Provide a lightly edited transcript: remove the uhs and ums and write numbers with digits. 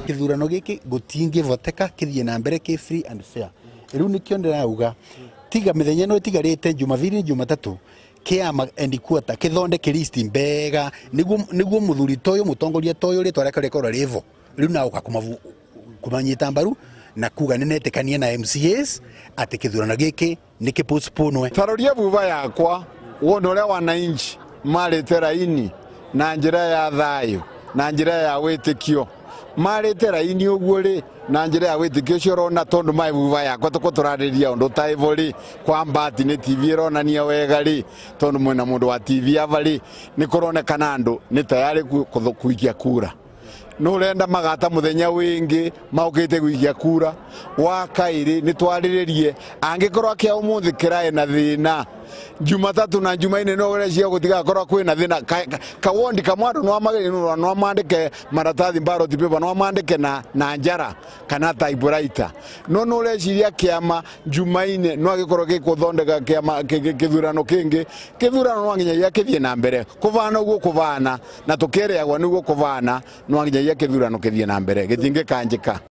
Githurano giki gutingivoteka kithie na mbere ki free and fair. Riu nikio ndirauga tiga mithenya no tigarite Jumapili Jumatatu kiama end quarter kithondeke list mbega niguo muthuri toyo mutongoria toyo ritwa rekora rivo riu nauka kumanyita mbaru na kuga nenetekanie na MCAs ati kithurano giki niki postpone. Taroria buba yakwa wona uria wananchi marite raini na njira ya thayo na njira ya witikio marite raini uguo ri na njira ya witikio ciorona tondu mai buba yakwa tuko turariria undu taivori kwa mbati ni TV ronania wega ri tondu mwena mundu wa TV avari ni kuronekana andu ni tayari kuikia kura no renda magata muthenya wingi maukite guikia kura wa kairi ni twariririe angikorwa kia umuthi kirae na thina Jumatatu na Jumaine no gerecia gutiga korwa kwina thina kawondi kamwaro no mandike maratathi ballot paper no mandike na njara kana typewriter no reciria kiama Jumaine no agikorwo gikuthondeka kiama kithurano kingi kithurano no nginya kithie na mbere kuvana uguo kuvana na tukereagwa niguo kuvana no nginya kithurano kithie na mbere gitinge kanjika.